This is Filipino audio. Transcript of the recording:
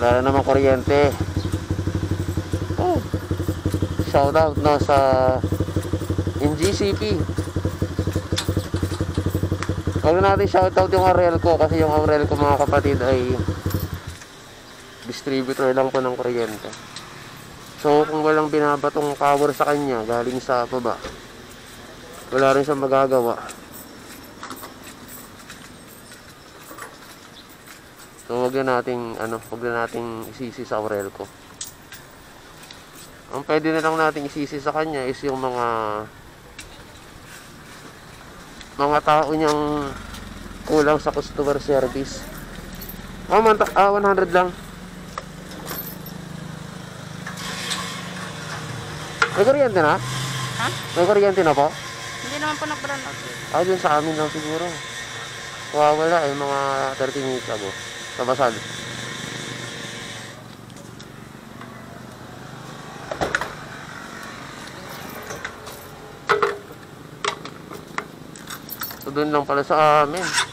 wala na naman kuryente. Oh, shout out no sa NGCP. Huwag na natin shout out yung Aurelco, kasi yung Aurelco mga kapatid ay distributor lang po ng kuryente. So kung walang binabatong power sa kanya galing sa baba, wala rin siyang magagawa. So wag na nating isisi sa Aurelco. Ang pwede na lang nating isisi sa kanya is yung mga tao niyang kulang sa customer service. 100 lang. May kuryente na? Ha? May kuryente na po? Hindi naman po nag-brown out. Dun sa amin lang siguro. Wala mga 30 minutes ago. Sa Basal. So doon lang pala sa amin.